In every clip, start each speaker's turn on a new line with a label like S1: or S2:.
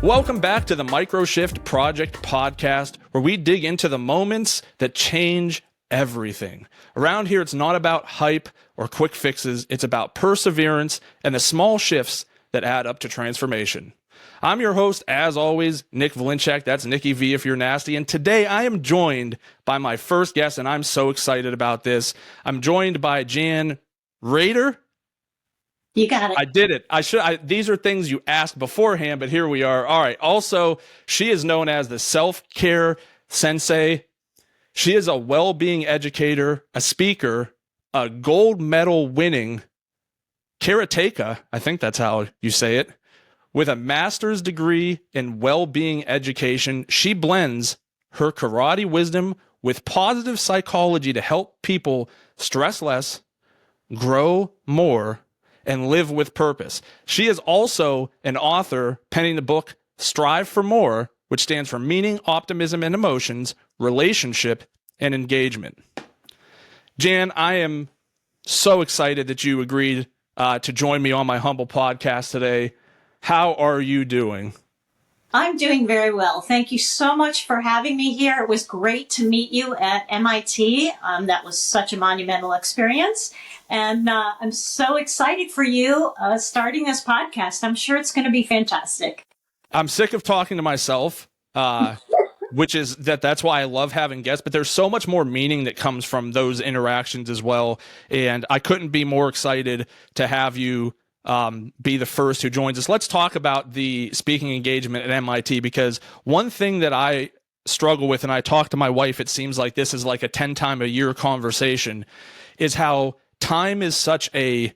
S1: Welcome back to the Microshift Project Podcast, where we dig into the moments that change everything. Around here, it's not about hype or quick fixes. It's about perseverance and the small shifts that add up to transformation. I'm your host, as always, Nick Vlinchak. That's Nicky V if you're nasty. And today I am joined by my first guest, and I'm so excited about this. I'm joined by Jan Raeder.
S2: You got it.
S1: I did it. These are things you asked beforehand, but here we are. All right. Also, she is known as the SelfCare Sensei. She is a well-being educator, a speaker, a gold medal winning karateka, I think that's how you say it, with a master's degree in well-being education. She blends her karate wisdom with positive psychology to help people stress less, grow more, and live with purpose. She is also an author penning the book Strive for More, which stands for Meaning, Optimism and Emotions, Relationship, and Engagement. Jan, I am so excited that you agreed to join me on my humble podcast today. How are you doing?
S2: I'm doing very well. Thank you so much for having me here. It was great to meet you at MIT. That was such a monumental experience. And I'm so excited for you starting this podcast. I'm sure it's going to be fantastic.
S1: I'm sick of talking to myself, which is that's why I love having guests. But there's so much more meaning that comes from those interactions as well. And I couldn't be more excited to have you be the first who joins us. Let's talk about the speaking engagement at MIT, because one thing that I struggle with, and I talk to my wife, it seems like this is like a 10 time a year conversation, is how time is such a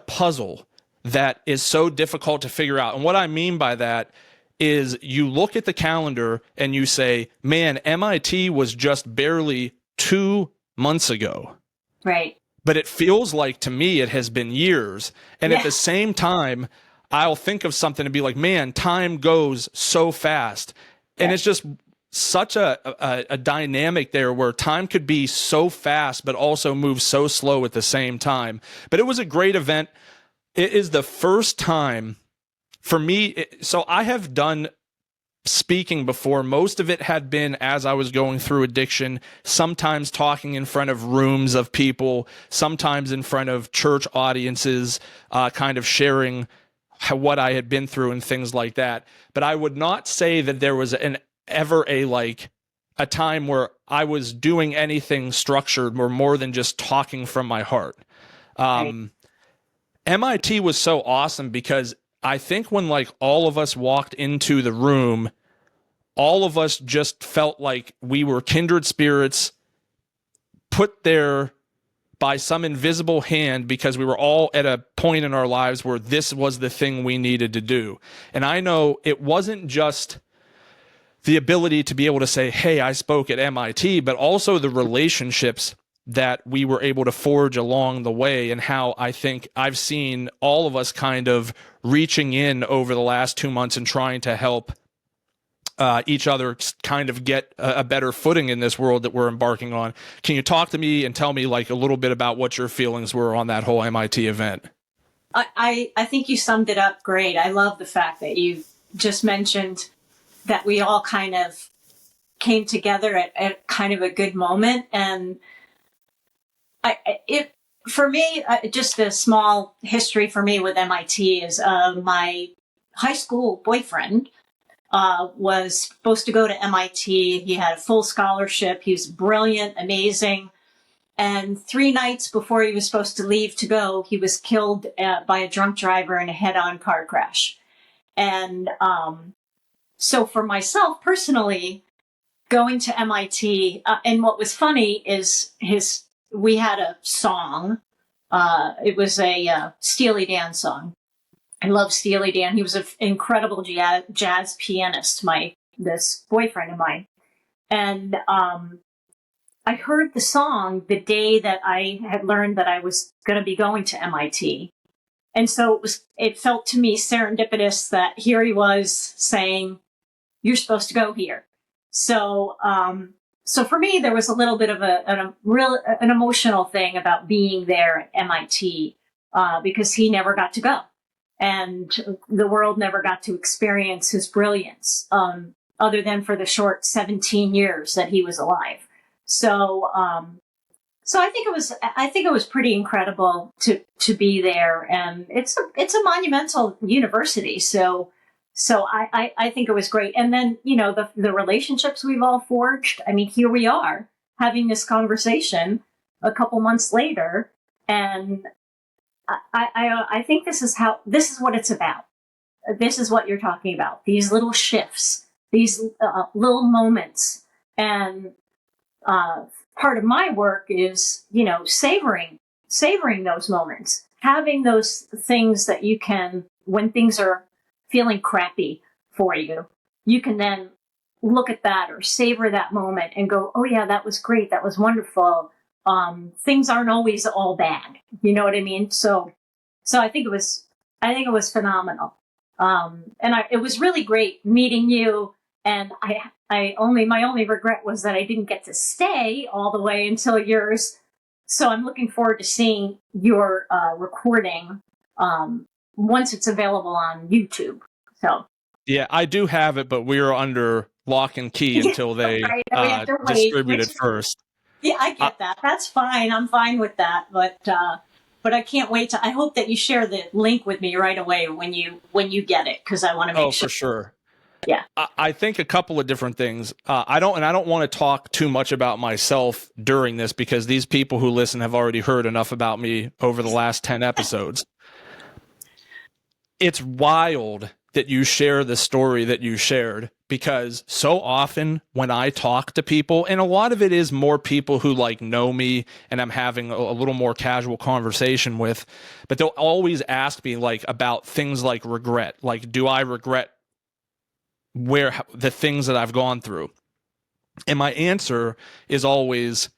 S1: puzzle that is so difficult to figure out. And what I mean by that is you look at the calendar and you say, man, MIT was just barely 2 months ago.
S2: Right.
S1: But it feels like, to me, it has been years. And at the same time, I'll think of something and be like, man, time goes so fast. And it's just such a dynamic there where time could be so fast, but also move so slow at the same time. But it was a great event. It is the first time for me. So I have done speaking before. Most of it had been as I was going through addiction, sometimes talking in front of rooms of people, sometimes in front of church audiences, kind of sharing what I had been through and things like that. But I would not say that there was ever a time where I was doing anything structured or more than just talking from my heart. MIT was so awesome because I think when all of us walked into the room, all of us just felt like we were kindred spirits put there by some invisible hand, because we were all at a point in our lives where this was the thing we needed to do. And I know it wasn't just the ability to be able to say, hey, I spoke at MIT, but also the relationships that we were able to forge along the way, and how I think I've seen all of us kind of reaching in over the last 2 months and trying to help each other kind of get a better footing in this world that we're embarking on. Can you talk to me and tell me a little bit about what your feelings were on that whole MIT event?
S2: I think you summed it up great. I love the fact that you just mentioned that we all kind of came together at kind of a good moment. And for me, just a small history for me with MIT is my high school boyfriend was supposed to go to MIT. He had a full scholarship. He was brilliant, amazing. And 3 nights before he was supposed to leave to go, he was killed by a drunk driver in a head-on car crash. And so for myself personally, going to MIT, and what was funny is we had a song. It was a Steely Dan song. I love Steely Dan. He was an incredible jazz pianist, this boyfriend of mine. And I heard the song the day that I had learned that I was going to be going to MIT. And so it felt to me serendipitous that here he was saying, you're supposed to go here. So for me, there was a little bit of an emotional thing about being there at MIT, because he never got to go. and the world never got to experience his brilliance, other than for the short 17 years that he was alive. So, so I think it was pretty incredible to be there, and it's a monumental university. So I think it was great. And then, the relationships we've all forged. I mean, here we are having this conversation a couple months later, and I think this is what it's about. This is what you're talking about. These little shifts, these little moments, and part of my work is, savoring those moments, having those things that you can, when things are feeling crappy for you, you can then look at that or savor that moment and go, oh yeah, that was great. That was wonderful. Things aren't always all bad. You know what I mean? So I think it was phenomenal. It was really great meeting you. And my only regret was that I didn't get to stay all the way until yours. So I'm looking forward to seeing your recording once it's available on YouTube. So
S1: Yeah, I do have it, but we're under lock and key until they
S2: right, we have to wait.
S1: distribute it first.
S2: Yeah, I get that. That's fine. I'm fine with that. But I can't wait I hope that you share the link with me right away when you get it, because I want to make sure.
S1: Oh, for sure.
S2: Yeah.
S1: I think a couple of different things. I don't want to talk too much about myself during this, because these people who listen have already heard enough about me over the last 10 episodes. It's wild that you share the story that you shared, because so often when I talk to people, and a lot of it is more people who know me and I'm having a little more casual conversation with, but they'll always ask me about things like regret. Do I regret the things that I've gone through? And my answer is always,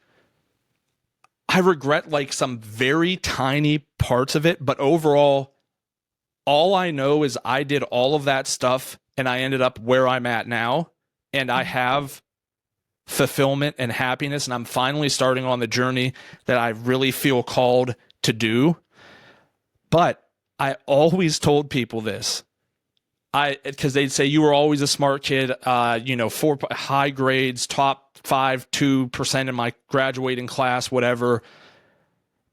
S1: I regret some very tiny parts of it, but overall, all I know is I did all of that stuff and I ended up where I'm at now, and I have fulfillment and happiness, and I'm finally starting on the journey that I really feel called to do. But I always told people this. Because they'd say, you were always a smart kid, 4 high grades, top 2% in my graduating class, whatever.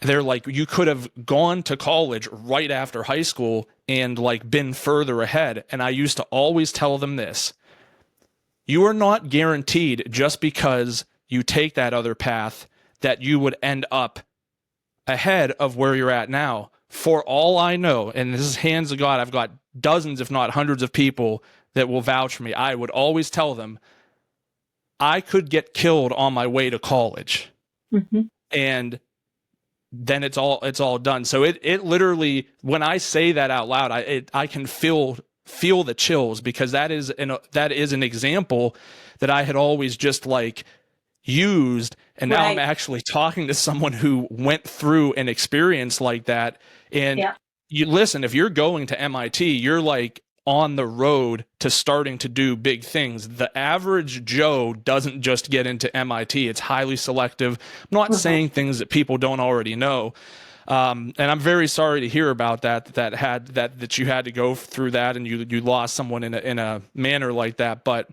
S1: They're like, you could have gone to college right after high school and been further ahead. And I used to always tell them this: you are not guaranteed, just because you take that other path, that you would end up ahead of where you're at now. For all I know, and this is hands of God, I've got dozens, if not hundreds of people that will vouch for me. I would always tell them, I could get killed on my way to college.
S2: Mm-hmm.
S1: And then it's all done. So it literally, when I say that out loud, I can feel the chills, because that is an example that I had always just used, and now I'm actually talking to someone who went through an experience like that. And you listen, if you're going to MIT, you're on the road to starting to do big things. The average Joe doesn't just get into MIT. It's highly selective. I'm not saying things that people don't already know. And I'm very sorry to hear about that you had to go through that, and you lost someone in a manner like that. But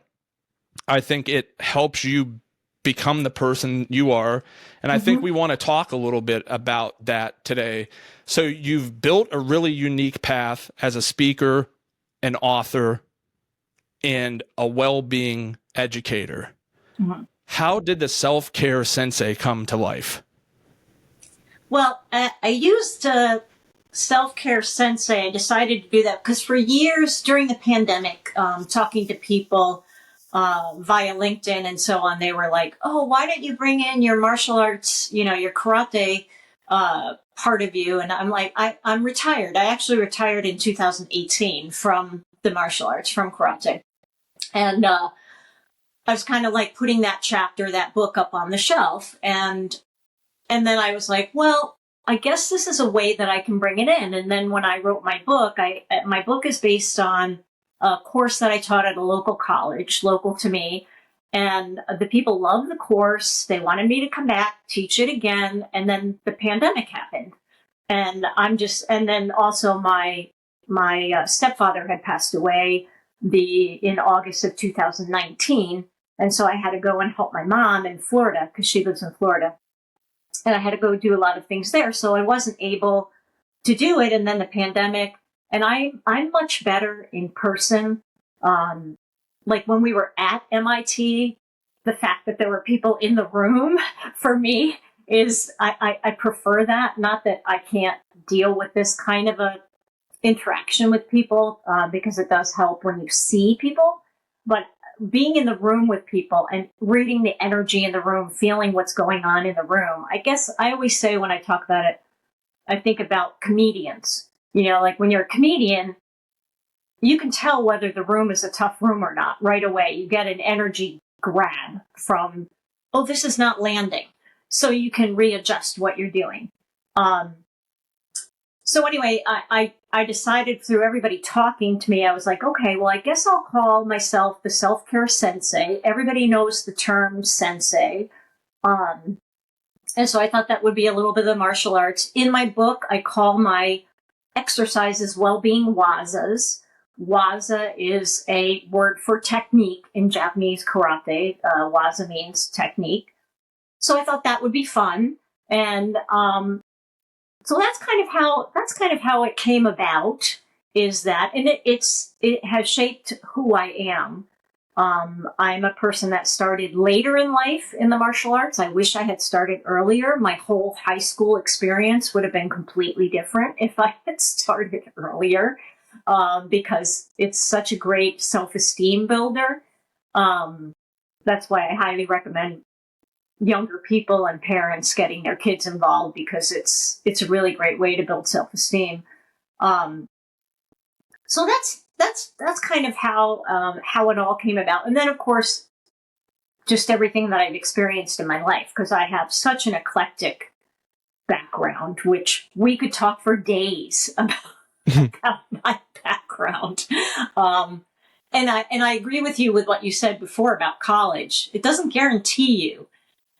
S1: I think it helps you become the person you are. And I think we want to talk a little bit about that today. So you've built a really unique path as a speaker, an author, and a well-being educator. Mm-hmm. How did the SelfCare Sensei come to life?
S2: Well, I used SelfCare Sensei. I decided to do that because for years during the pandemic, talking to people via LinkedIn and so on, they were like, oh, why don't you bring in your martial arts, your karate part of you? And I'm like, I'm retired. I actually retired in 2018 from the martial arts, from karate. And I was kind of putting that book up on the shelf. And then I was like, well, I guess this is a way that I can bring it in. And then when I wrote my book, my book is based on a course that I taught at a local college, local to me. And the people loved the course. They wanted me to come back, teach it again. And then the pandemic happened. And then also my my stepfather had passed away in August of 2019. And so I had to go and help my mom in Florida because she lives in Florida. And I had to go do a lot of things there. So I wasn't able to do it. And then the pandemic, and I'm much better in person. Like when we were at MIT, the fact that there were people in the room for me is I prefer that. Not that I can't deal with this kind of a interaction with people because it does help when you see people, but being in the room with people and reading the energy in the room, feeling what's going on in the room. I guess I always say when I talk about it, I think about comedians. Like when you're a comedian, you can tell whether the room is a tough room or not right away. You get an energy grab from, oh, this is not landing. So you can readjust what you're doing. So anyway, I decided through everybody talking to me, I was like, okay, well, I guess I'll call myself the SelfCare Sensei. Everybody knows the term sensei. And so I thought that would be a little bit of martial arts. In my book, I call my exercises Wellbeing Wazas. Waza is a word for technique in Japanese karate. Waza means technique. So I thought that would be fun. And so that's kind of how it came about, is that, and it has shaped who I am. I'm a person that started later in life in the martial arts. I wish I had started earlier. My whole high school experience would have been completely different if I had started earlier, because it's such a great self-esteem builder. That's why I highly recommend younger people and parents getting their kids involved, because it's a really great way to build self-esteem. So that's kind of how it all came about. And then of course, just everything that I've experienced in my life, because I have such an eclectic background, which we could talk for days about my background. And I agree with you with what you said before about college. It doesn't guarantee you.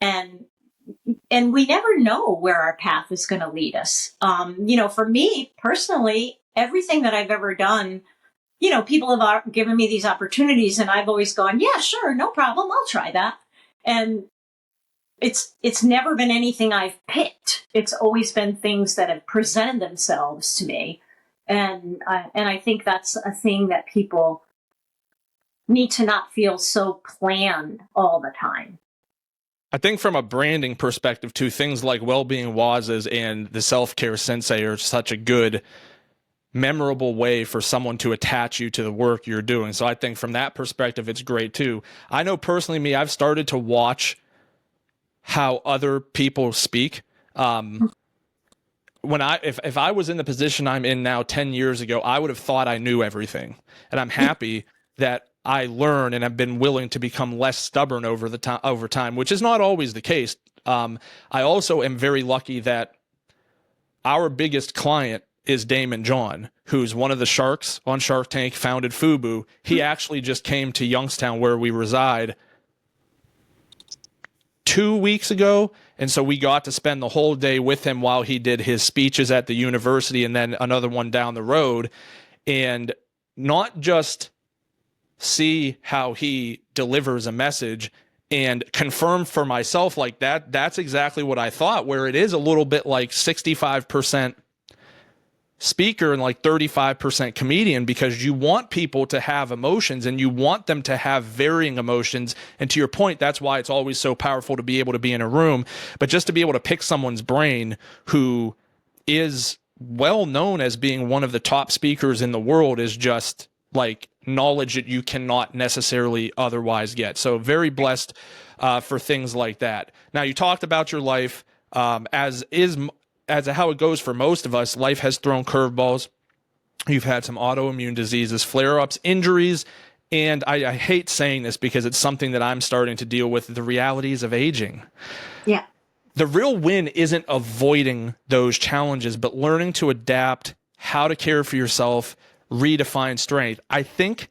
S2: And we never know where our path is going to lead us. For me personally, everything that I've ever done, people have given me these opportunities and I've always gone, yeah, sure, no problem. I'll try that. And it's never been anything I've picked. It's always been things that have presented themselves to me. And I think that's a thing that people need to not feel so planned all the time.
S1: I think from a branding perspective too, things like Wellbeing Wazas and the SelfCare Sensei are such a good, memorable way for someone to attach you to the work you're doing. So I think from that perspective, it's great too. I know personally, I've started to watch how other people speak. If I was in the position I'm in now 10 years ago, I would have thought I knew everything. And I'm happy that I learn and have been willing to become less stubborn over time, which is not always the case. I also am very lucky that our biggest client is Damon John, who's one of the sharks on Shark Tank, founded FUBU. He actually just came to Youngstown, where we reside, 2 weeks ago. And so we got to spend the whole day with him while he did his speeches at the university and then another one down the road. And not just see how he delivers a message and confirm for myself like that's exactly what I thought, where it is a little bit like 65% speaker and like 35% comedian, because you want people to have emotions and you want them to have varying emotions. And to your point, that's why it's always so powerful to be able to be in a room, but just to be able to pick someone's brain who is well known as being one of the top speakers in the world is just like knowledge that you cannot necessarily otherwise get. So very blessed for things like that. Now, you talked about your life, as how it goes for most of us. Life has thrown curveballs. You've had some autoimmune diseases, flare-ups, injuries, and I hate saying this because it's something that I'm starting to deal with, the realities of aging.
S2: Yeah.
S1: The real win isn't avoiding those challenges, but learning to adapt, how to care for yourself, redefine strength. I think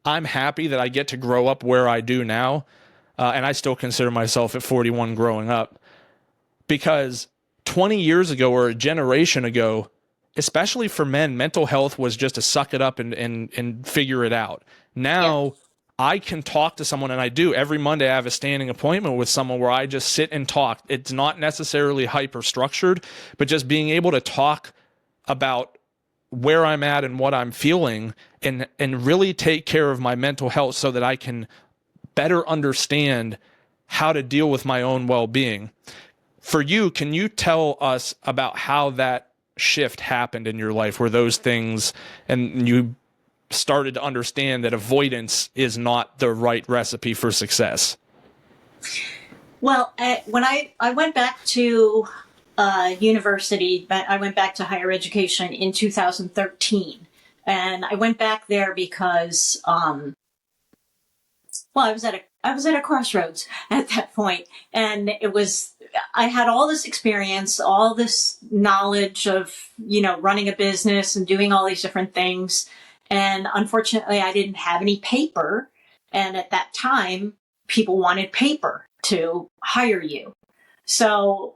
S1: I'm happy that I get to grow up where I do now, and I still consider myself at 41 growing up, because 20 years ago or a generation ago, especially for men, mental health was just to suck it up and figure it out. Now I can talk to someone, and I do every Monday. I have a standing appointment with someone where I just sit and talk. It's not necessarily hyper structured, but just being able to talk about where I'm at and what I'm feeling, and really take care of my mental health so that I can better understand how to deal with my own well-being. For you, can you tell us about how that shift happened in your life, where those things, and you started to understand that avoidance is not the right recipe for success?
S2: Well, when I went back to university, I went back to higher education in 2013. And I went back there because, I was at a crossroads at that point. And I had all this experience, all this knowledge of, running a business and doing all these different things. And unfortunately, I didn't have any paper. And at that time, people wanted paper to hire you. So,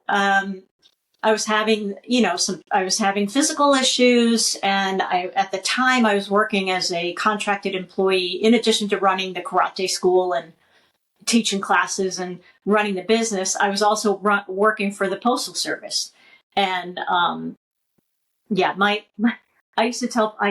S2: I was having, I was having physical issues, and at the time I was working as a contracted employee, in addition to running the karate school and teaching classes and running the business. I was also working for the Postal Service. And, I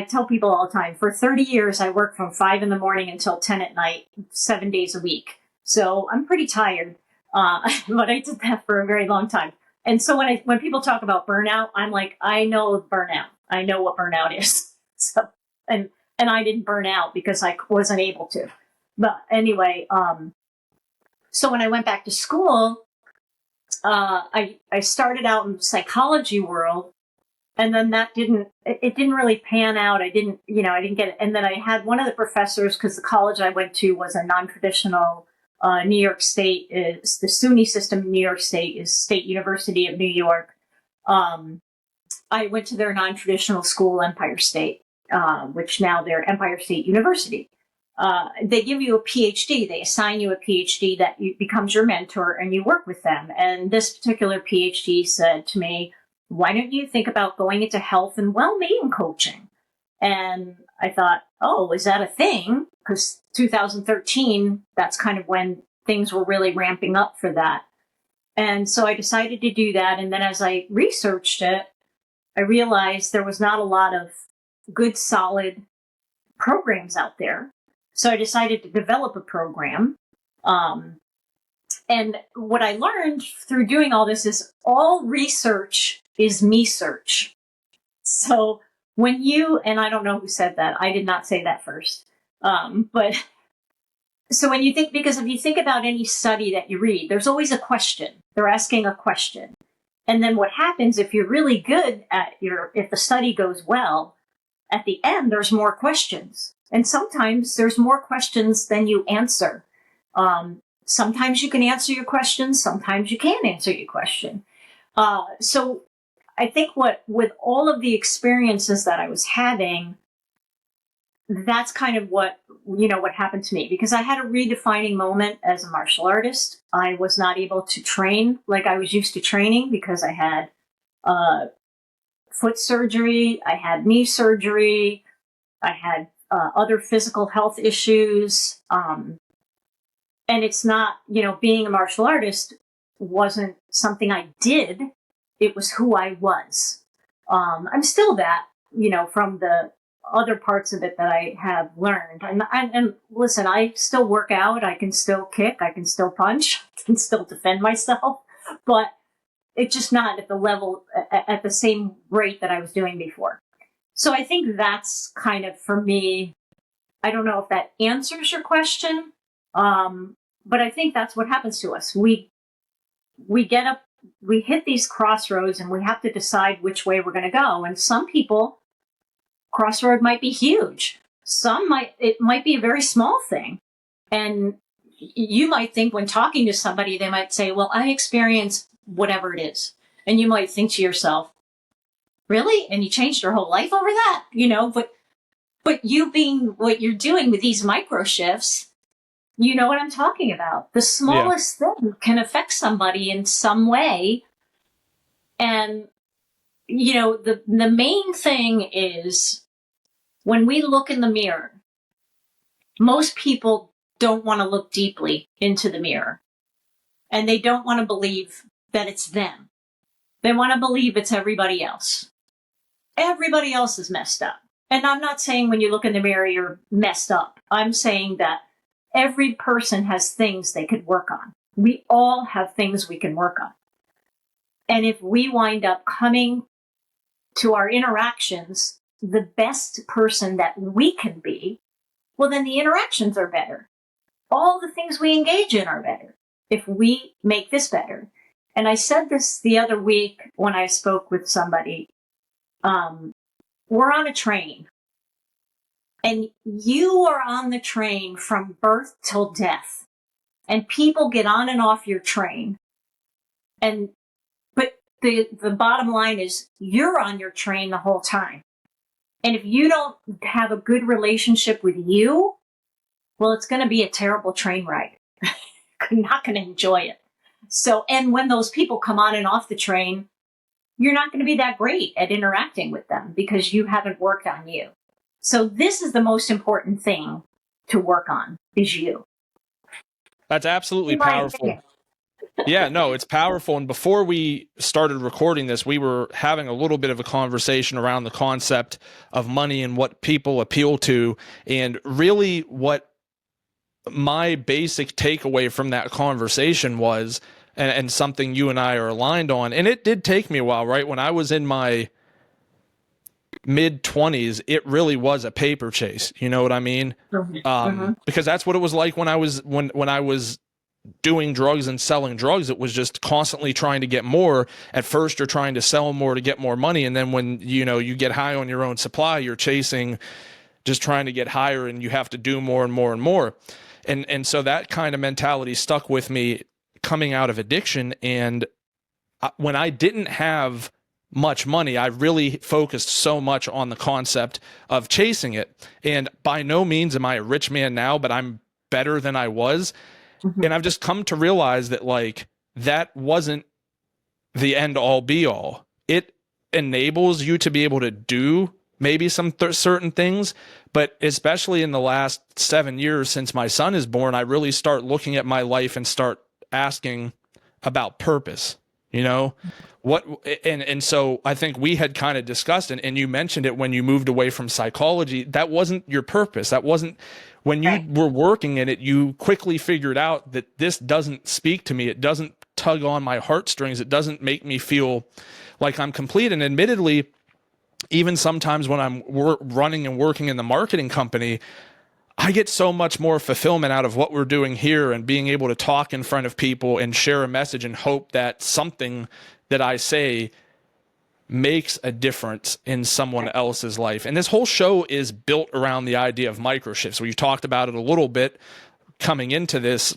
S2: tell people all the time, for 30 years, I worked from 5 a.m. until 10 p.m, 7 days a week. So I'm pretty tired. But I did that for a very long time. And so when people talk about burnout, I'm like, I know burnout. I know what burnout is. So, and I didn't burn out because I wasn't able to. But anyway, so when I went back to school, I started out in the psychology world, and then it didn't really pan out. I didn't get it. And then I had one of the professors, because the college I went to was a non-traditional. New York State is the SUNY system. In New York State is State University of New York. I went to their non-traditional school, Empire State, which now they're Empire State University. They give you a PhD. They assign you a PhD that becomes your mentor, and you work with them. And this particular PhD said to me, "Why don't you think about going into health and well-being coaching?" And I thought, oh, is that a thing? Because 2013, that's kind of when things were really ramping up for that. And so I decided to do that. And then as I researched it, I realized there was not a lot of good, solid programs out there. So I decided to develop a program. And what I learned through doing all this is all research is me search. So when and I don't know who said that, I did not say that first. But so when you think, because if you think about any study that you read, there's always a question. They're asking a question. And then what happens if you're really good at if the study goes well, at the end, there's more questions. And sometimes there's more questions than you answer. Sometimes you can answer your question. Sometimes you can't answer your question. So I think with all of the experiences that I was having, that's kind of what happened to me, because I had a redefining moment as a martial artist. I was not able to train like I was used to training because I had foot surgery, I had knee surgery, I had other physical health issues. And it's not, being a martial artist wasn't something I did. It was who I was. I'm still that, from the other parts of it that I have learned. And listen, I still work out. I can still kick. I can still punch. I can still defend myself. But it's just not at the level, at the same rate that I was doing before. So I think that's kind of, for me, I don't know if that answers your question, but I think that's what happens to us. We get up, we hit these crossroads, and we have to decide which way we're going to go. And some people, crossroad might be huge. It might be a very small thing. And you might think, when talking to somebody, they might say, well, I experienced whatever it is. And you might think to yourself, really? And you changed your whole life over that? But you being what you're doing with these microshifts, you know what I'm talking about. The smallest thing can affect somebody in some way. And, the main thing is when we look in the mirror, most people don't want to look deeply into the mirror, and they don't want to believe that it's them. They want to believe it's everybody else. Everybody else is messed up. And I'm not saying when you look in the mirror, you're messed up. I'm saying that every person has things they could work on. We all have things we can work on. And if we wind up coming to our interactions the best person that we can be, well, then the interactions are better. All the things we engage in are better if we make this better. And I said this the other week when I spoke with somebody. We're on a train, and you are on the train from birth till death, and people get on and off your train. But the bottom line is you're on your train the whole time. And if you don't have a good relationship with you, well, it's going to be a terrible train ride. You're not going to enjoy it. So, and when those people come on and off the train, you're not going to be that great at interacting with them because you haven't worked on you. So this is the most important thing to work on, is you.
S1: That's absolutely powerful. Yeah, no, it's powerful. And before we started recording this, we were having a little bit of a conversation around the concept of money and what people appeal to. And really what my basic takeaway from that conversation was, and something you and I are aligned on, and it did take me a while, right? When I was in my mid-20s, it really was a paper chase. You know what I mean? Because that's what it was like when I was doing drugs and selling drugs. It was just constantly trying to get more. At first, you're trying to sell more to get more money. And then when, you get high on your own supply, you're chasing, just trying to get higher, and you have to do more and more and more. And so that kind of mentality stuck with me coming out of addiction. And when I didn't have much money, I really focused so much on the concept of chasing it. And by no means am I a rich man now, but I'm better than I was. And I've just come to realize that that wasn't the end all be all. It enables you to be able to do maybe some certain things, but especially in the last 7 years since my son is born, I really start looking at my life and start asking about purpose, and so I think we had kind of discussed, and you mentioned it when you moved away from psychology, that wasn't your purpose. That wasn't, when you were working in it, you quickly figured out that this doesn't speak to me. It doesn't tug on my heartstrings. It doesn't make me feel like I'm complete. And admittedly, even sometimes when I'm running and working in the marketing company, I get so much more fulfillment out of what we're doing here and being able to talk in front of people and share a message and hope that something that I say makes a difference in someone else's life. And this whole show is built around the idea of microshifts. We've talked about it a little bit coming into this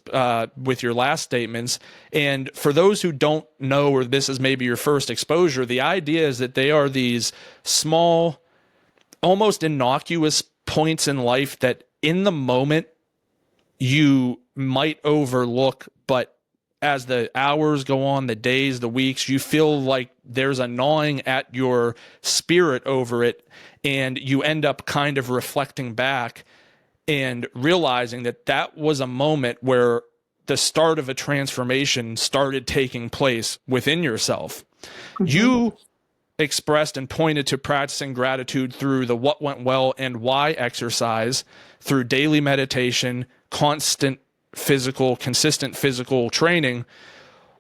S1: with your last statements. And for those who don't know, or this is maybe your first exposure, the idea is that they are these small, almost innocuous points in life that in the moment you might overlook, but as the hours go on, the days, the weeks, you feel like there's a gnawing at your spirit over it, and you end up kind of reflecting back and realizing that that was a moment where the start of a transformation started taking place within yourself. You expressed and pointed to practicing gratitude through the what went well and why exercise, through daily meditation, consistent physical training.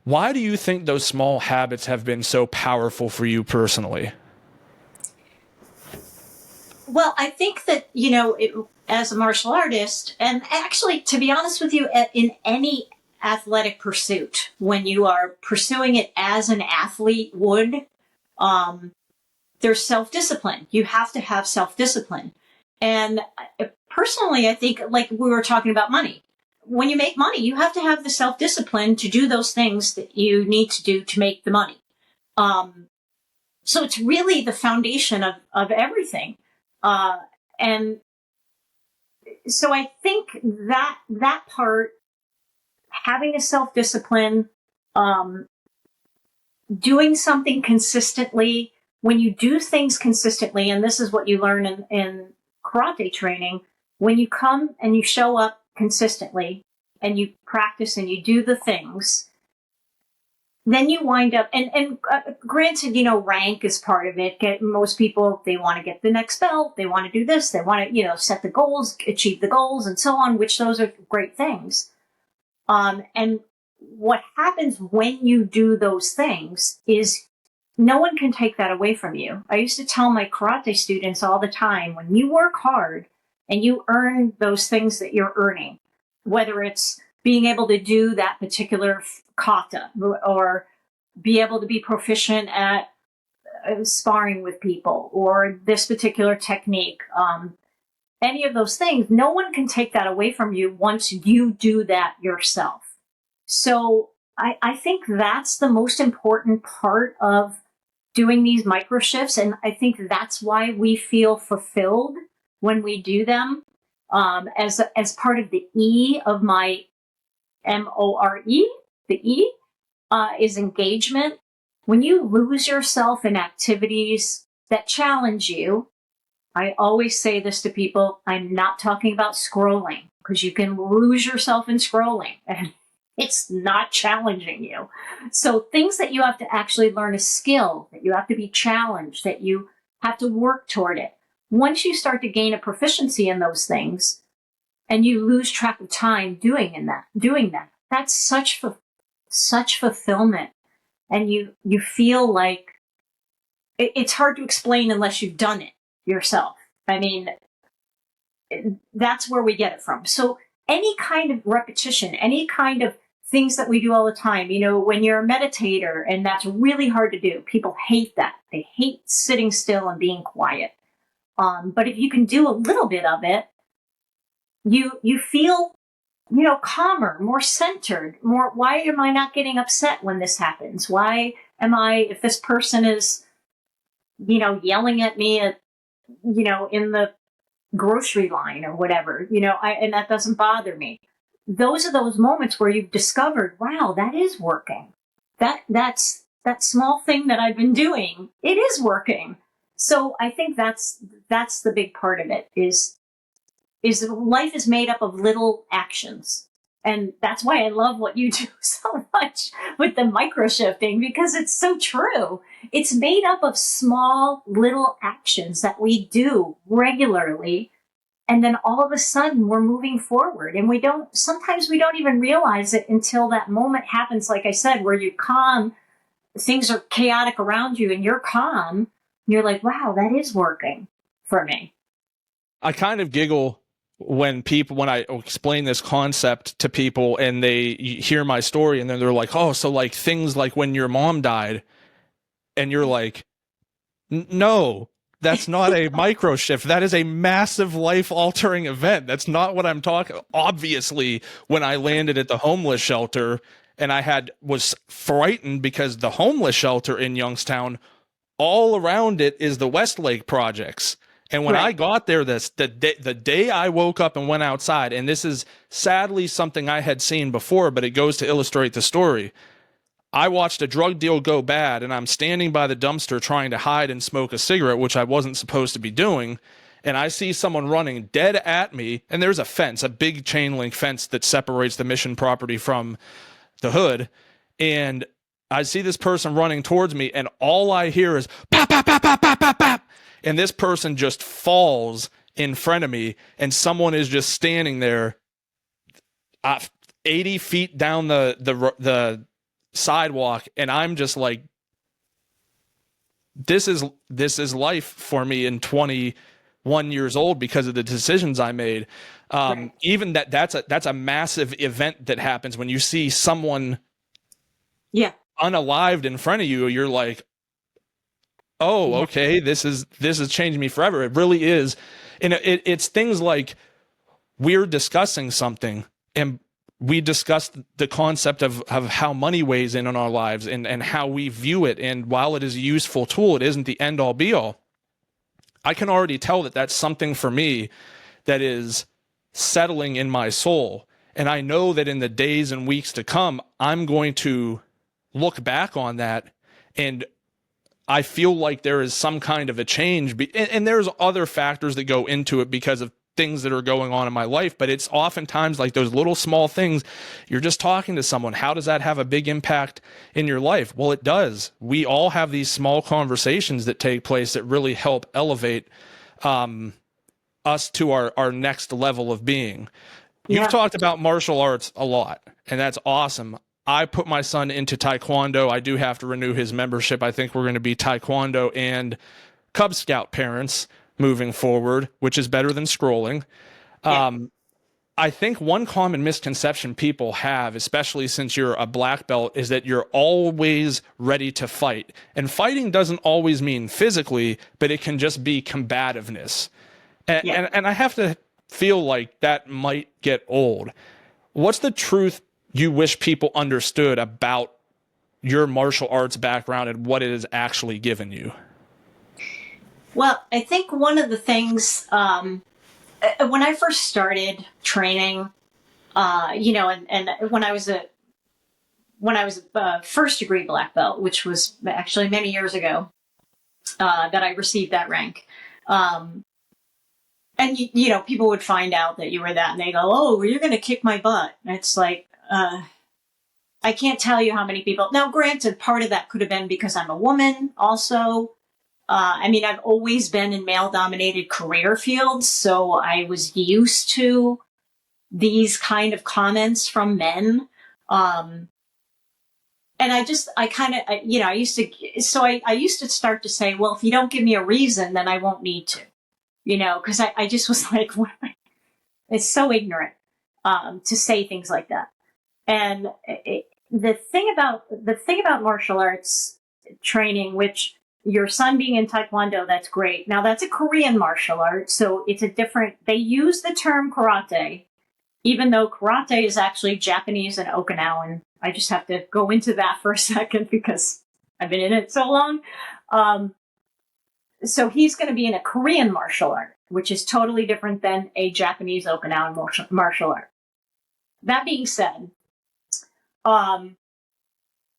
S1: Why do you think those small habits have been so powerful for you personally?
S2: Well, I think that, as a martial artist, and actually, to be honest with you, in any athletic pursuit, when you are pursuing it as an athlete would, there's self-discipline. You have to have self-discipline. And personally, I think, like we were talking about money, when you make money, you have to have the self-discipline to do those things that you need to do to make the money. So it's really the foundation of everything. And so I think that part, having a self-discipline, doing something consistently when you do things consistently, and this is what you learn in karate training, when you come and you show up consistently and you practice and you do the things, then you wind up, and granted, rank is part of it. Most people, they want to get the next belt, they want to do this, they want to, set the goals, achieve the goals, and so on, which those are great things. And what happens when you do those things is no one can take that away from you. I used to tell my karate students all the time, when you work hard and you earn those things that you're earning, whether it's being able to do that particular kata or be able to be proficient at sparring with people or this particular technique, any of those things, no one can take that away from you once you do that yourself. So I think that's the most important part of doing these microshifts. And I think that's why we feel fulfilled when we do them. As part of the E of my M.O.R.E, the E is engagement. When you lose yourself in activities that challenge you, I always say this to people, I'm not talking about scrolling, because you can lose yourself in scrolling and it's not challenging you. So things that you have to actually learn a skill, that you have to be challenged, that you have to work toward it. Once you start to gain a proficiency in those things and you lose track of time doing that, that's such fulfillment. And you feel like it's hard to explain unless you've done it yourself. I mean, that's where we get it from. So any kind of repetition, any kind of things that we do all the time, when you're a meditator, and that's really hard to do. People hate that. They hate sitting still and being quiet. But if you can do a little bit of it, you feel, calmer, more centered, more, why am I not getting upset when this happens? Why am I, if this person is, yelling at me at, in the grocery line or whatever, and that doesn't bother me. Those are those moments where you've discovered, wow, that is working. That's that small thing that I've been doing. It is working. So I think that's the big part of it is life is made up of little actions. And that's why I love what you do so much with the microshifting, because it's so true. It's made up of small little actions that we do regularly. And then all of a sudden we're moving forward, and sometimes we don't even realize it until that moment happens. Like I said, where you're calm, things are chaotic around you and you're calm. And you're like, wow, that is working for me.
S1: I kind of giggle when I explain this concept to people and they hear my story and then they're like, oh, so like things like when your mom died, and you're like, no, that's not a microshift. That is a massive life-altering event. That's not what I'm talking. Obviously, when I landed at the homeless shelter and was frightened because the homeless shelter in Youngstown, all around it is the Westlake projects. And when I got there, the day I woke up and went outside, and this is sadly something I had seen before, but it goes to illustrate the story. I watched a drug deal go bad, and I'm standing by the dumpster trying to hide and smoke a cigarette, which I wasn't supposed to be doing. And I see someone running dead at me, and there's a fence, a big chain link fence that separates the Mission property from the hood. And I see this person running towards me, and all I hear is pop, pop, pop, pop, pop, pop, pop. And this person just falls in front of me, and someone is just standing there 80 feet down the sidewalk, and I'm just like, this is life for me in 21 years old because of the decisions I made. Even that's a massive event that happens when you see someone unalived in front of you. You're like, oh, okay, this has changed me forever. It really is. And it's things like we're discussing something, and we discussed the concept of how money weighs in on our lives and how we view it. And while it is a useful tool, it isn't the end all be all. I can already tell that that's something for me that is settling in my soul. And I know that in the days and weeks to come, I'm going to look back on that and I feel like there is some kind of a change, and there's other factors that go into it because of things that are going on in my life, but it's oftentimes like those little small things. You're just talking to someone. How does that have a big impact in your life? Well, it does. We all have these small conversations that take place that really help elevate us to our next level of being. You've talked about martial arts a lot, and that's awesome. I put my son into Taekwondo. I do have to renew his membership. I think we're going to be Taekwondo and Cub Scout parents moving forward, which is better than scrolling. I think one common misconception people have, especially since you're a black belt, is that you're always ready to fight. And fighting doesn't always mean physically, but it can just be combativeness. And I have to feel like that might get old. What's the truth you wish people understood about your martial arts background and what it has actually given you?
S2: Well, I think one of the things, when I first started training, and when I was a first degree black belt, which was actually many years ago, that I received that rank. And people would find out that you were that, and they go, "Oh, you're going to kick my butt." And it's like, I can't tell you how many people. Now, granted, part of that could have been because I'm a woman also. I've always been in male-dominated career fields, so I was used to these kind of comments from men. And I used to start to say, well, if you don't give me a reason, then I won't need to, because I just was like, it's so ignorant to say things like that. And the thing about martial arts training, which your son being in Taekwondo, that's great. Now that's a Korean martial art, so it's they use the term karate, even though karate is actually Japanese and Okinawan. I just have to go into that for a second because I've been in it so long. So he's going to be in a Korean martial art, which is totally different than a Japanese Okinawan martial art. That being said,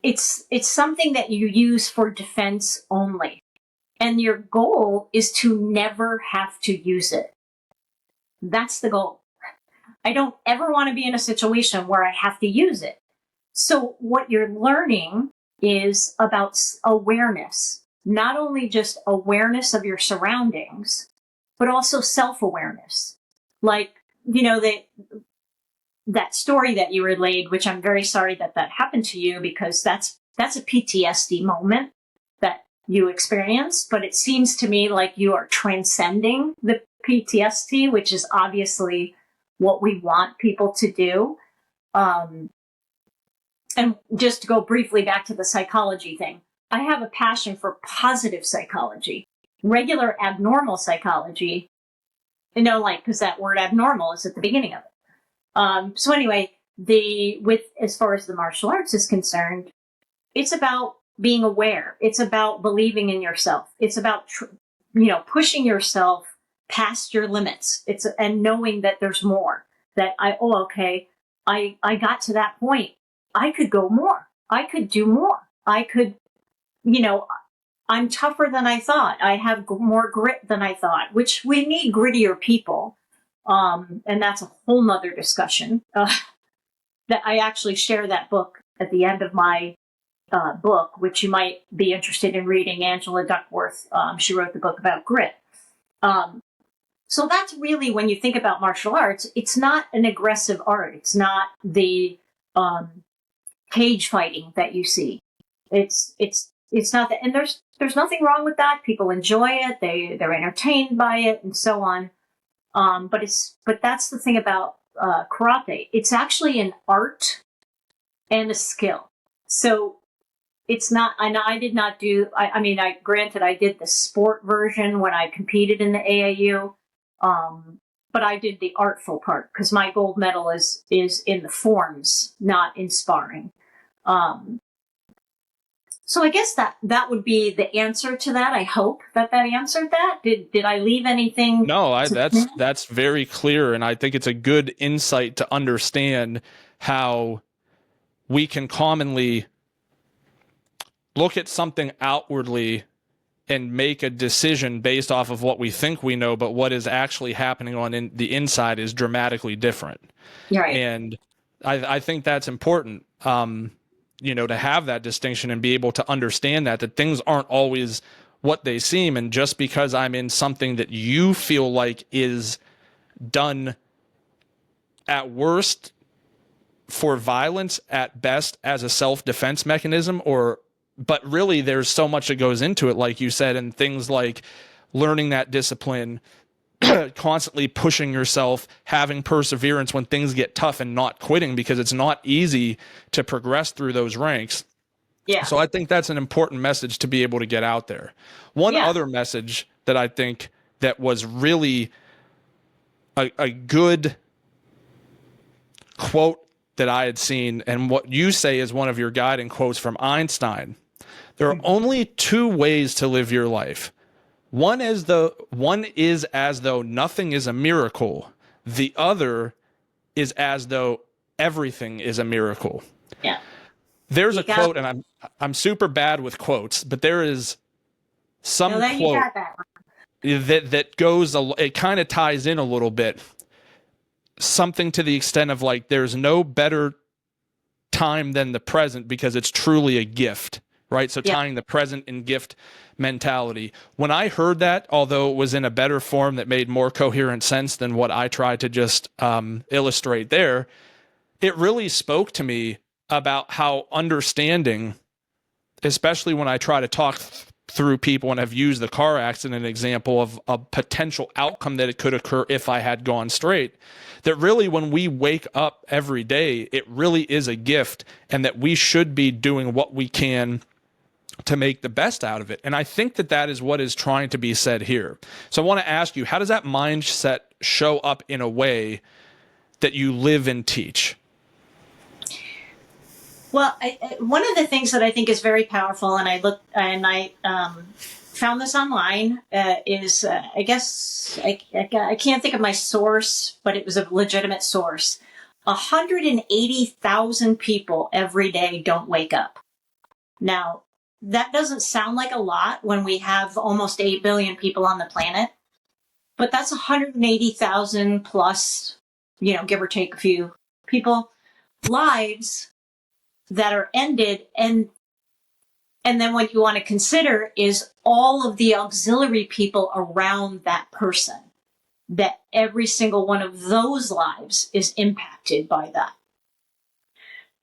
S2: it's something that you use for defense only. And your goal is to never have to use it. That's the goal. I don't ever want to be in a situation where I have to use it. So what you're learning is about awareness, not only just awareness of your surroundings, but also self-awareness. Like, that story that you relayed, which I'm very sorry that happened to you, because that's a PTSD moment that you experienced. But it seems to me like you are transcending the PTSD, which is obviously what we want people to do. And just to go briefly back to the psychology thing, I have a passion for positive psychology. Regular abnormal psychology, because that word abnormal is at the beginning of it. So anyway, as far as the martial arts is concerned, it's about being aware. It's about believing in yourself. It's about, pushing yourself past your limits. And knowing that there's more. That I got to that point. I could go more. I could do more. I could, I'm tougher than I thought. I have more grit than I thought, which we need grittier people. And that's a whole nother discussion, that I actually share that book at the end of my book, which you might be interested in reading. Angela Duckworth, she wrote the book about grit. So that's really, when you think about martial arts, it's not an aggressive art. It's not the cage fighting that you see. It's not that, and there's nothing wrong with that. People enjoy it. They're entertained by it, and so on. But that's the thing about karate. It's actually an art and a skill. So it's not, and I did not do, granted, I did the sport version when I competed in the AAU, but I did the artful part because my gold medal is in the forms, not in sparring. So I guess that would be the answer to that. I hope that answered that. Did I leave anything?
S1: No, that's very clear. And I think it's a good insight to understand how we can commonly look at something outwardly and make a decision based off of what we think we know, but what is actually happening on the inside is dramatically different.
S2: Right.
S1: And I think that's important, to have that distinction and be able to understand that things aren't always what they seem. And just because I'm in something that you feel like is done at worst for violence, at best as a self-defense mechanism, but really there's so much that goes into it, like you said, and things like learning that discipline, constantly pushing yourself, having perseverance when things get tough, and not quitting, because it's not easy to progress through those ranks.
S2: Yeah.
S1: So I think that's an important message to be able to get out there. One other message that I think that was really a good quote that I had seen, and what you say is one of your guiding quotes from Einstein. There are only two ways to live your life. One is as though nothing is a miracle. The other is as though everything is a miracle.
S2: Yeah.
S1: There's a quote, and I'm super bad with quotes, but there is some quote that goes, it kind of ties in a little bit. Something to the extent of like, there's no better time than the present because it's truly a gift, right? So tying the present and gift mentality. When I heard that, although it was in a better form that made more coherent sense than what I tried to just illustrate there, it really spoke to me about how understanding, especially when I try to talk through people, and I've used the car accident example of a potential outcome that it could occur if I had gone straight, that really when we wake up every day, it really is a gift, and that we should be doing what we can to make the best out of it. And I think that is what is trying to be said here. So I want to ask you, how does that mindset show up in a way that you live and teach?
S2: Well, one of the things that I think is very powerful, and I found this online, is I guess I can't think of my source, but it was a legitimate source. 180,000 people every day don't wake up. Now, that doesn't sound like a lot when we have almost 8 billion people on the planet, but that's 180,000 plus, give or take a few people, lives that are ended. And then what you want to consider is all of the auxiliary people around that person, that every single one of those lives is impacted by that.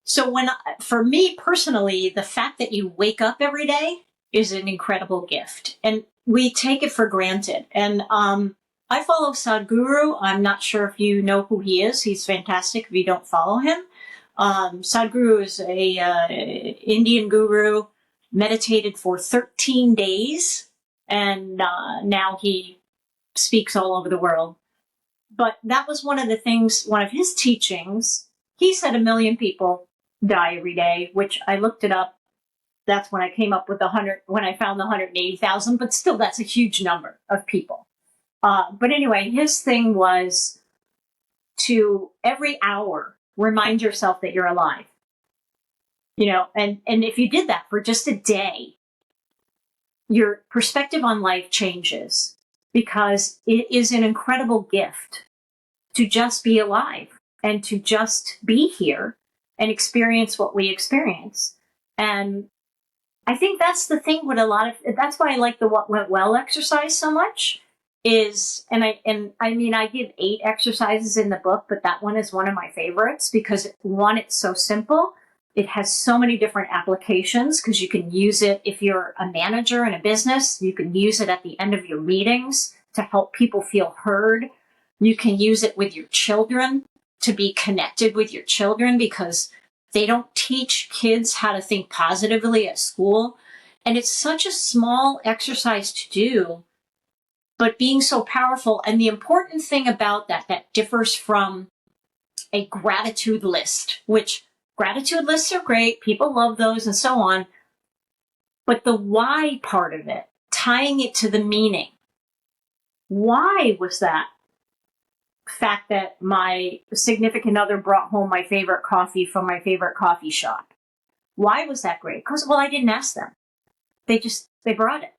S2: So for me personally, the fact that you wake up every day is an incredible gift, and we take it for granted. And I follow Sadhguru. I'm not sure if you know who he is. He's fantastic if you don't follow him. Sadhguru is a Indian guru, meditated for 13 days, and now he speaks all over the world. But that was one of his teachings. He said 1 million people die every day, which I looked it up. That's when I came up with when I found the 180,000, but still that's a huge number of people. But anyway, his thing was to every hour remind yourself that you're alive. And if you did that for just a day, your perspective on life changes, because it is an incredible gift to just be alive and to just be here and experience what we experience. And I think that's the thing with that's why I like the What Went Well exercise so much is, I give 8 exercises in the book, but that one is one of my favorites because one, it's so simple. It has so many different applications because you can use it if you're a manager in a business. You can use it at the end of your meetings to help people feel heard. You can use it with your children to be connected with your children, because they don't teach kids how to think positively at school. And it's such a small exercise to do, but being so powerful. And the important thing about that differs from a gratitude list, which gratitude lists are great. People love those and so on. But the why part of it, tying it to the meaning. Why was that fact that my significant other brought home my favorite coffee from my favorite coffee shop? Why was that great? Because, I didn't ask them. They brought it.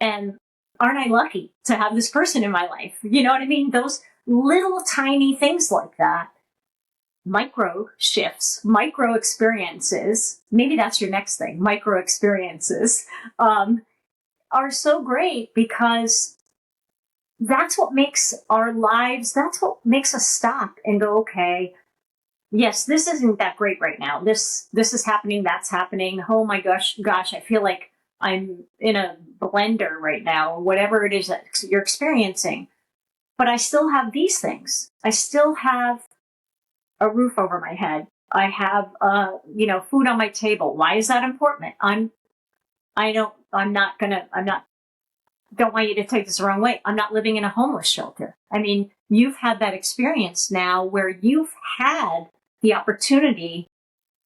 S2: And aren't I lucky to have this person in my life? You know what I mean? Those little tiny things like that, micro shifts, micro experiences, maybe that's your next thing, micro experiences, are so great because that's what makes our lives, that's what makes us stop and go, okay, yes, this isn't that great right now. This is happening, that's happening. Oh my gosh, I feel like I'm in a blender right now, or whatever it is that you're experiencing. But I still have these things. I still have a roof over my head. I have, food on my table. Why is that important? Don't want you to take this the wrong way. I'm not living in a homeless shelter. I mean, you've had that experience now where you've had the opportunity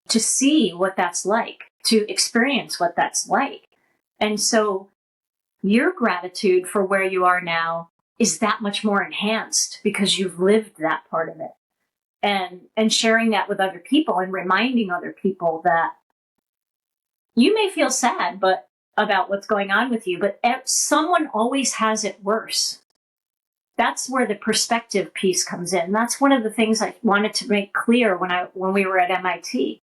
S2: to see what that's like, to experience what that's like. And so your gratitude for where you are now is that much more enhanced because you've lived that part of it. And sharing that with other people and reminding other people that you may feel sad about what's going on with you, but someone always has it worse. That's where the perspective piece comes in. That's one of the things I wanted to make clear when we were at MIT,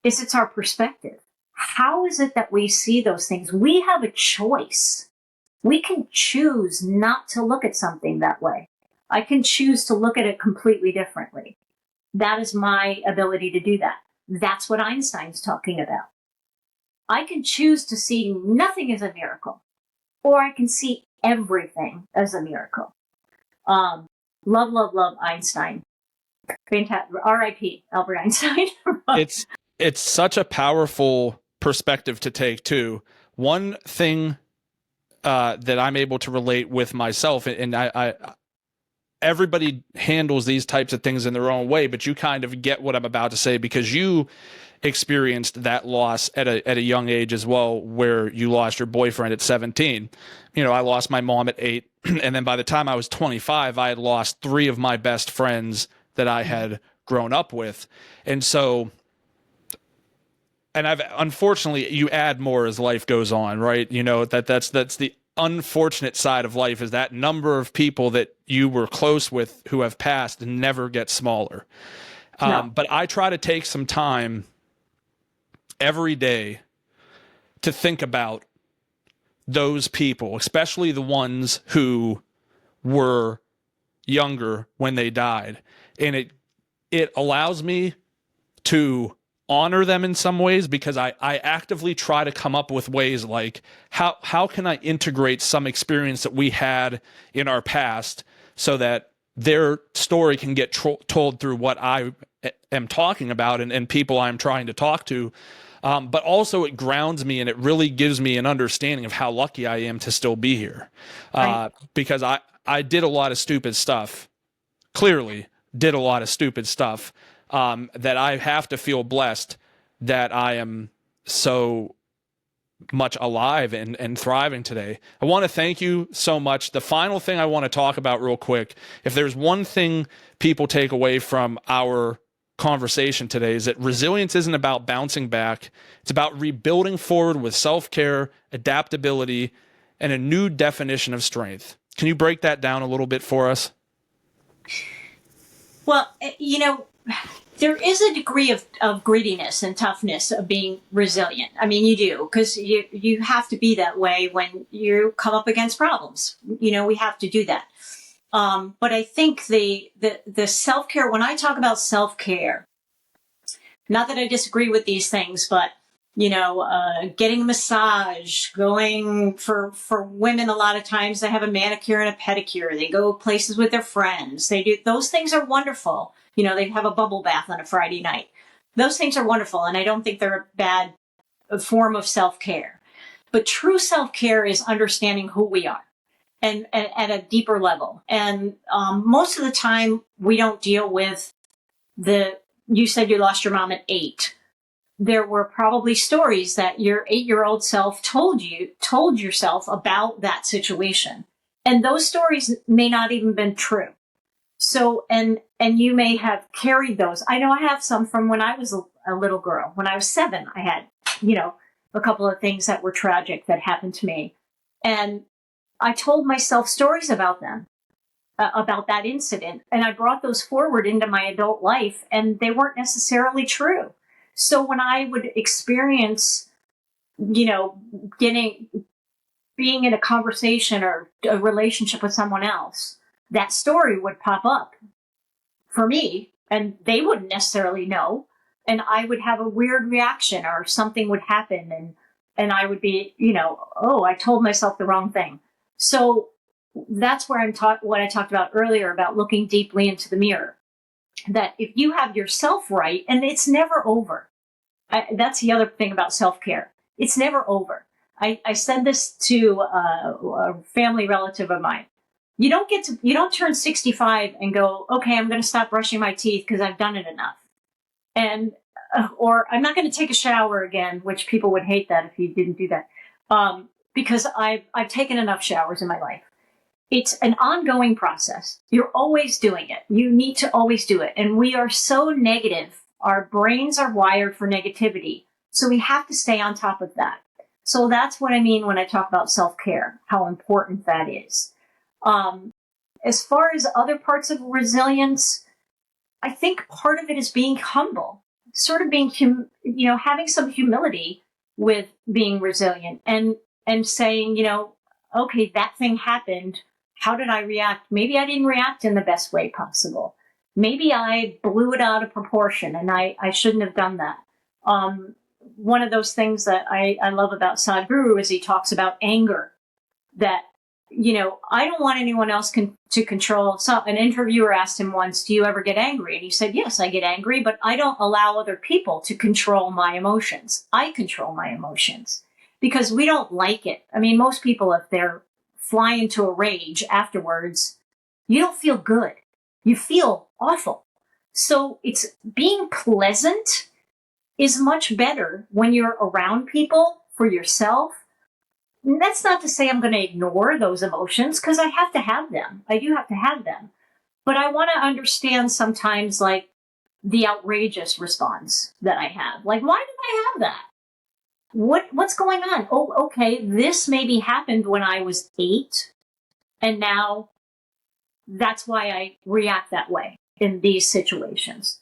S2: is it's our perspective. How is it that we see those things? We have a choice. We can choose not to look at something that way. I can choose to look at it completely differently. That is my ability to do that. That's what Einstein's talking about. I can choose to see nothing as a miracle, or I can see everything as a miracle. Love Einstein. Fantastic. R.I.P. Albert Einstein.
S1: It's such a powerful perspective to take too. One thing that I'm able to relate with myself, and I everybody handles these types of things in their own way, but you kind of get what I'm about to say because you experienced that loss at a young age as well, where you lost your boyfriend at 17. You know, I lost my mom at 8. And then by the time I was 25, I had lost 3 of my best friends that I had grown up with. And so, and unfortunately, you add more as life goes on, right? You know, that's the unfortunate side of life, is that number of people that you were close with who have passed never get smaller.
S2: No.
S1: But I try to take some time every day to think about those people, especially the ones who were younger when they died. And it allows me to honor them in some ways, because I actively try to come up with ways like, how can I integrate some experience that we had in our past so that their story can get told through what I am talking about and people I'm trying to talk to. But also it grounds me, and it really gives me an understanding of how lucky I am to still be here.
S2: Right.
S1: Because I did a lot of stupid stuff, clearly did a lot of stupid stuff, that I have to feel blessed that I am so much alive and thriving today. I want to thank you so much. The final thing I want to talk about real quick, if there's one thing people take away from our conversation today, is that resilience isn't about bouncing back. It's about rebuilding forward with self-care, adaptability, and a new definition of strength. Can you break that down a little bit for us?
S2: Well, there is a degree of grittiness and toughness of being resilient. I mean, you do, because you have to be that way when you come up against problems. You know, we have to do that. But I think the self-care, when I talk about self-care, not that I disagree with these things, but getting a massage, going for women, a lot of times they have a manicure and a pedicure. They go places with their friends. They do, those things are wonderful. You know, they have a bubble bath on a Friday night. Those things are wonderful, and I don't think they're a bad form of self-care. But true self-care is understanding who we are, and at a deeper level. And most of the time, we don't deal with you said you lost your mom at 8. There were probably stories that your 8-year-old self told yourself about that situation. And those stories may not even been true. So, and you may have carried those. I know I have some from when I was a little girl. When I was 7, I had, a couple of things that were tragic that happened to me. And I told myself stories about them, about that incident. And I brought those forward into my adult life, and they weren't necessarily true. So when I would experience, being in a conversation or a relationship with someone else, that story would pop up for me, and they wouldn't necessarily know. And I would have a weird reaction, or something would happen, and I would be, oh, I told myself the wrong thing. So that's where what I talked about earlier about looking deeply into the mirror. That if you have yourself right, and it's never over. That's the other thing about self-care. It's never over. I said this to a family relative of mine. You don't turn 65 and go, okay, I'm going to stop brushing my teeth because I've done it enough. And, or I'm not going to take a shower again, which people would hate that if you didn't do that. Because I've taken enough showers in my life. It's an ongoing process. You're always doing it. You need to always do it. And we are so negative. Our brains are wired for negativity. So we have to stay on top of that. So that's what I mean when I talk about self-care, how important that is. As far as other parts of resilience, I think part of it is being humble, sort of being, having some humility with being resilient and saying, okay, that thing happened. How did I react? Maybe I didn't react in the best way possible. Maybe I blew it out of proportion, and I shouldn't have done that. One of those things that I love about Sadhguru is he talks about anger, that, I don't want anyone else to control. So an interviewer asked him once, do you ever get angry? And he said, yes, I get angry, but I don't allow other people to control my emotions. I control my emotions because we don't like it. I mean, most people, if they're fly into a rage afterwards, you don't feel good. You feel awful. So it's being pleasant is much better when you're around people for yourself. And that's not to say I'm going to ignore those emotions, because I have to have them. I do have to have them. But I want to understand sometimes, like, the outrageous response that I have. Like, why did I have that? What's going on? Oh, okay, this maybe happened when I was 8, and now that's why I react that way in these situations.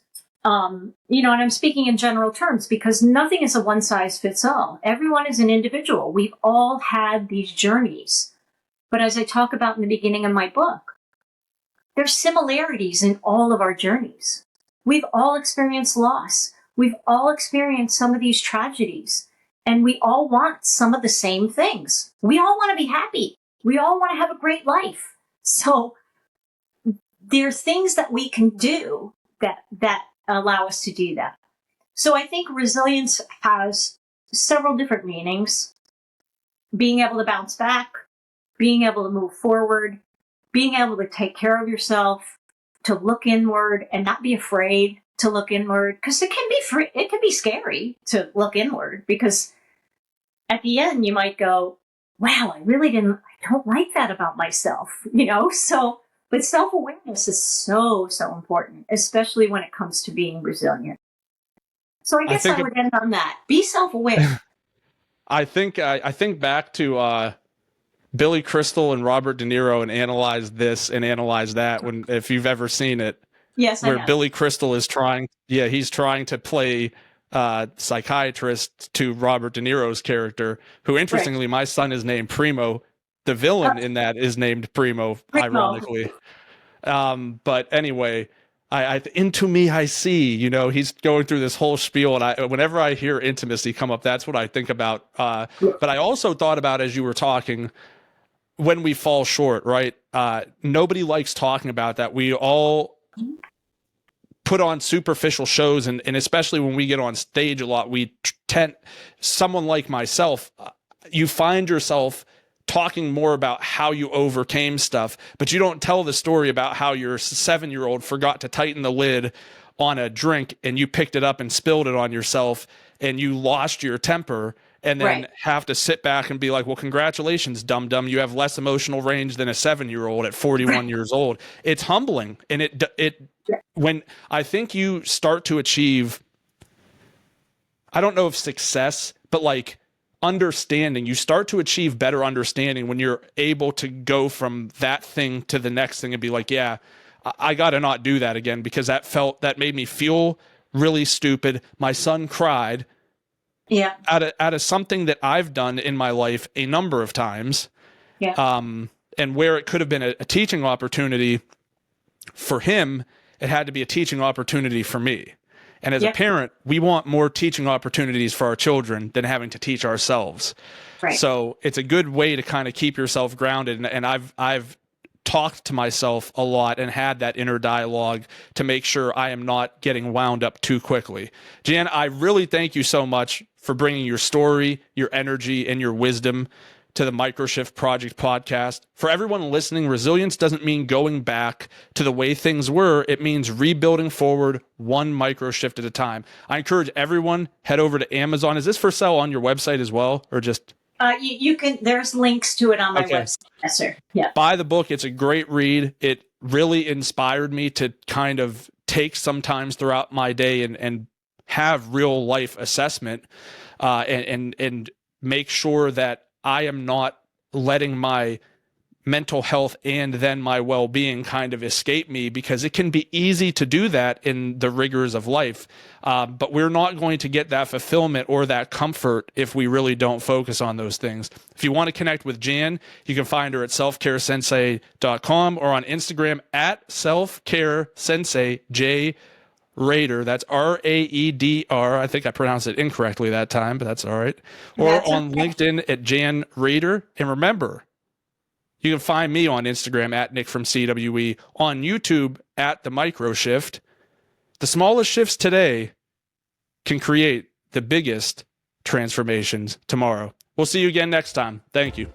S2: And I'm speaking in general terms because nothing is a one size fits all. Everyone is an individual. We've all had these journeys. But as I talk about in the beginning of my book, there's similarities in all of our journeys. We've all experienced loss. We've all experienced some of these tragedies. And we all want some of the same things. We all want to be happy. We all want to have a great life. So there are things that we can do that allow us to do that. So I think resilience has several different meanings. Being able to bounce back, being able to move forward, being able to take care of yourself, to look inward and not be afraid to look inward, because it can be scary to look inward, because at the end you might go, wow, I don't like that about myself, so. But self-awareness is so, so important, especially when it comes to being resilient. So I guess I would end on that. Be self-aware.
S1: I think back to Billy Crystal and Robert De Niro and analyze this and analyze that, if you've ever seen it.
S2: Yes,
S1: where Billy Crystal is he's trying to play psychiatrist to Robert De Niro's character, who, interestingly, my son is named Primo. The villain in that is named Primo. Ironically. But anyway, I into me I see, he's going through this whole spiel, and whenever I hear intimacy come up, that's what I think about. But I also thought about, as you were talking, when we fall short, right? Nobody likes talking about that. We all put on superficial shows, and especially when we get on stage a lot, we tend, someone like myself, you find yourself talking more about how you overcame stuff, but you don't tell the story about how your 7-year-old forgot to tighten the lid on a drink and you picked it up and spilled it on yourself and you lost your temper, and then have to sit back and be like, well, congratulations, dum-dum, you have less emotional range than a 7-year-old at 41 years old. It's humbling. And when I think you start to achieve, I don't know if success, but like understanding. You start to achieve better understanding when you're able to go from that thing to the next thing and be like, yeah, I got to not do that again, because that made me feel really stupid. My son cried out of something that I've done in my life a number of times. And where it could have been a teaching opportunity for him, it had to be a teaching opportunity for me. And as a parent, we want more teaching opportunities for our children than having to teach ourselves.
S2: Right.
S1: So it's a good way to kind of keep yourself grounded. And I've talked to myself a lot and had that inner dialogue to make sure I am not getting wound up too quickly. Jan, I really thank you so much for bringing your story, your energy, and your wisdom to the Microshift Project Podcast. For everyone listening, resilience doesn't mean going back to the way things were. It means rebuilding forward one microshift at a time. I encourage everyone, head over to Amazon. Is this for sale on your website as well, or just...
S2: You can, there's links to it on my website. Yes, sir. Yeah.
S1: Buy the book. It's a great read. It really inspired me to kind of take some times throughout my day and have real life assessment, and make sure that I am not letting my mental health and then my well-being kind of escape me, because it can be easy to do that in the rigors of life. But we're not going to get that fulfillment or that comfort if we really don't focus on those things. If you want to connect with Jan, you can find her at selfcaresensei.com or on Instagram at SelfCare Sensei J Raeder. That's R-A-E-D-R. I think I pronounced it incorrectly that time, but that's all right. Or on LinkedIn at Jan Raeder. And remember, you can find me on Instagram at Nick from CWE, on YouTube at The Microshift. The smallest shifts today can create the biggest transformations tomorrow. We'll see you again next time. Thank you.